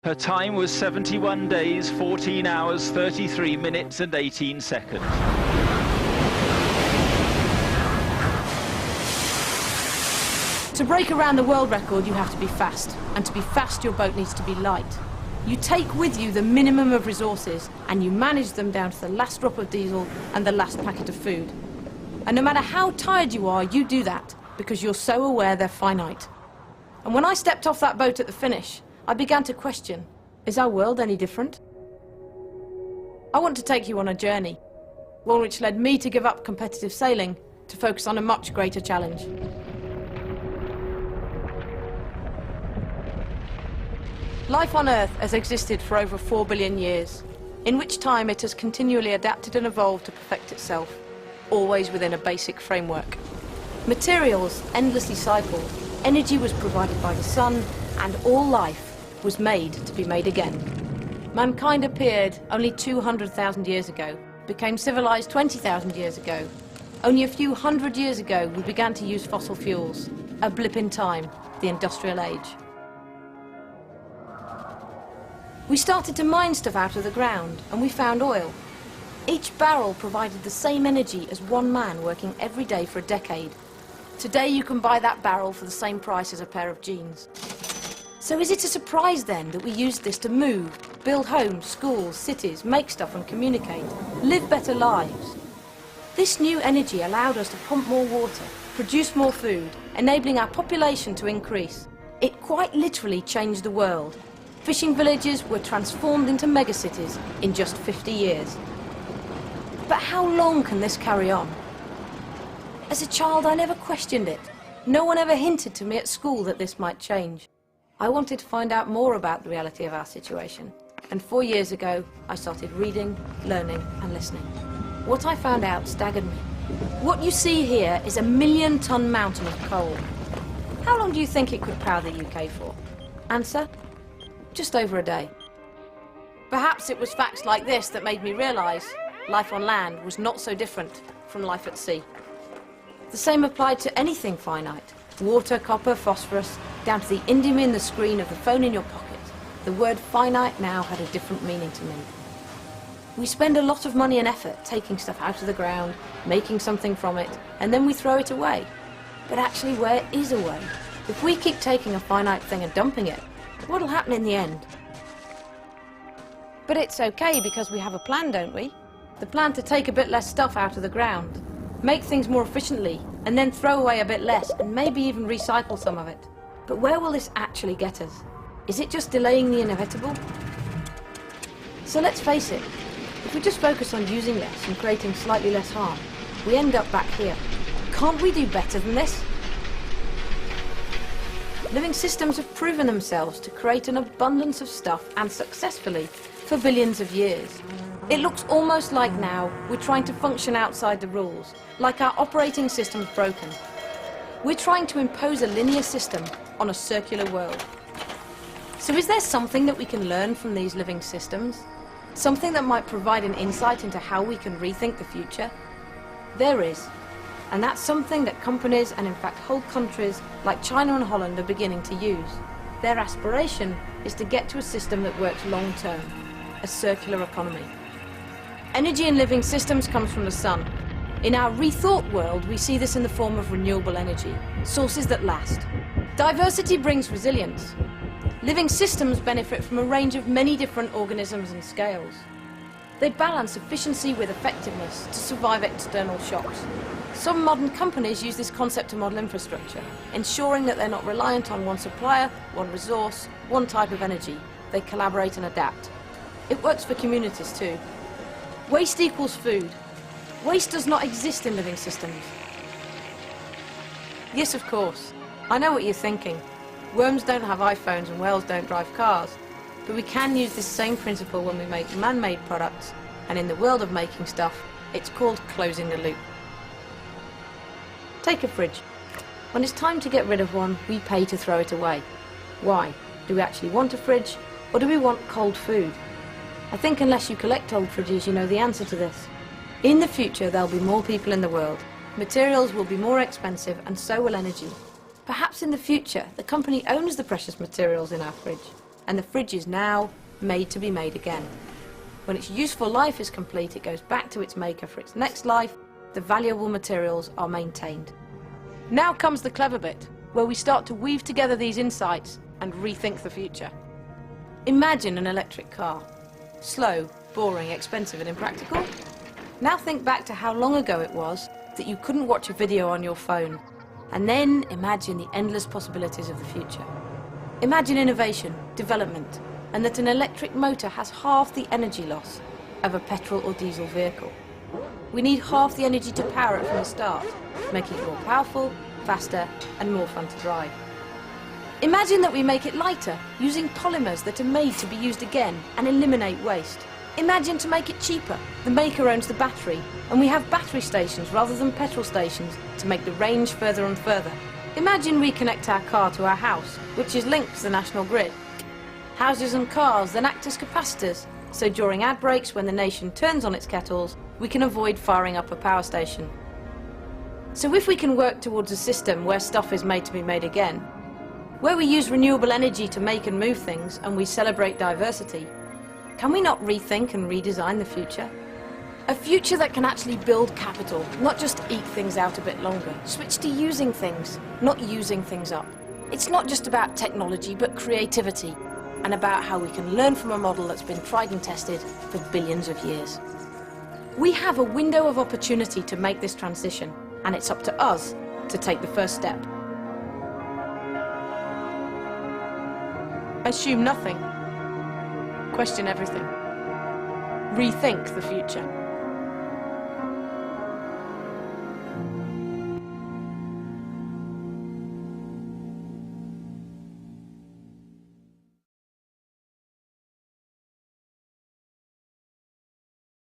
Her time was 71 days, 14 hours, 33 minutes and 18 seconds. To break around the world record, you have to be fast. And to be fast, your boat needs to be light. You take with you the minimum of resources, and you manage them down to the last drop of diesel and the last packet of food. And no matter how tired you are, you do that, because you're so aware they're finite. And when I stepped off that boat at the finish, I began to question, is our world any different? I want to take you on a journey, one which led me to give up competitive sailing to focus on a much greater challenge. Life on Earth has existed for over 4 billion years, in which time it has continually adapted and evolved to perfect itself, always within a basic framework. Materials endlessly cycled, energy was provided by the sun, and all life was made to be made again. Mankind appeared only 200,000 years ago, became civilized 20,000 years ago. Only a few hundred years ago we began to use fossil fuels, a blip in time, the industrial age. We started to mine stuff out of the ground, and we found oil. Each barrel provided the same energy as one man working every day for a decade. Today you can buy that barrel for the same price as a pair of jeans. So is it a surprise then that we used this to move, build homes, schools, cities, make stuff and communicate, live better lives? This new energy allowed us to pump more water, produce more food, enabling our population to increase. It quite literally changed the world. Fishing villages were transformed into megacities in just 50 years. But how long can this carry on? As a child, I never questioned it. No one ever hinted to me at school that this might change. I wanted to find out more about the reality of our situation. And 4 years ago, I started reading, learning, and listening. What I found out staggered me. What you see here is a 1 million-ton mountain of coal. How long do you think it could power the UK for? Answer? Just over a day. Perhaps it was facts like this that made me realise life on land was not so different from life at sea. The same applied to anything finite. Water, copper, phosphorus, down to the indium in the screen of the phone in your pocket. The word finite now had a different meaning to me. We spend a lot of money and effort taking stuff out of the ground, making something from it, and then we throw it away. But actually, where is a way? If we keep taking a finite thing and dumping it, what'll happen in the end? But it's okay because we have a plan, don't we? The plan to take a bit less stuff out of the ground, make things more efficiently, and then throw away a bit less and maybe even recycle some of it. But where will this actually get us? Is it just delaying the inevitable? So let's face it, if we just focus on using less and creating slightly less harm, we end up back here. Can't we do better than this? Living systems have proven themselves to create an abundance of stuff, and successfully, for billions of years. It looks almost like now we're trying to function outside the rules, like our operating system's broken. We're trying to impose a linear system on a circular world. So is there something that we can learn from these living systems? Something that might provide an insight into how we can rethink the future? There is. And that's something that companies, and in fact whole countries like China and Holland, are beginning to use. Their aspiration is to get to a system that works long term, a circular economy. Energy in living systems comes from the sun. In our rethought world, we see this in the form of renewable energy, sources that last. Diversity brings resilience. Living systems benefit from a range of many different organisms and scales. They balance efficiency with effectiveness to survive external shocks. Some modern companies use this concept to model infrastructure, ensuring that they're not reliant on one supplier, one resource, one type of energy. They collaborate and adapt. It works for communities too. Waste equals food. Waste does not exist in living systems. Yes, of course. I know what you're thinking. Worms don't have iPhones and whales don't drive cars. But we can use this same principle when we make man-made products, and in the world of making stuff, it's called closing the loop. Take a fridge. When it's time to get rid of one, we pay to throw it away. Why? Do we actually want a fridge, or do we want cold food? I think unless you collect old fridges, you know the answer to this. In the future, there'll be more people in the world. Materials will be more expensive, and so will energy. Perhaps in the future, the company owns the precious materials in our fridge. and the fridge is now made to be made again. When its useful life is complete, it goes back to its maker for its next life. The valuable materials are maintained. Now comes the clever bit, where we start to weave together these insights and rethink the future. Imagine an electric car. Slow, boring, expensive and impractical. Now think back to how long ago it was that you couldn't watch a video on your phone. And then imagine the endless possibilities of the future. Imagine innovation, development, and that an electric motor has half the energy loss of a petrol or diesel vehicle. We need half the energy to power it from the start, making it more powerful, faster, and more fun to drive. Imagine that we make it lighter, using polymers that are made to be used again and eliminate waste. Imagine to make it cheaper. The maker owns the battery, and we have battery stations rather than petrol stations to make the range further and further. Imagine we connect our car to our house, which is linked to the national grid. Houses and cars then act as capacitors, so during ad breaks when the nation turns on its kettles, we can avoid firing up a power station. So if we can work towards a system where stuff is made to be made again, where we use renewable energy to make and move things and we celebrate diversity, can we not rethink and redesign the future? A future that can actually build capital, not just eke things out a bit longer. Switch to using things, not using things up. It's not just about technology, but creativity, and about how we can learn from a model that's been tried and tested for billions of years. We have a window of opportunity to make this transition, and it's up to us to take the first step. Assume nothing. Question everything. Rethink the future.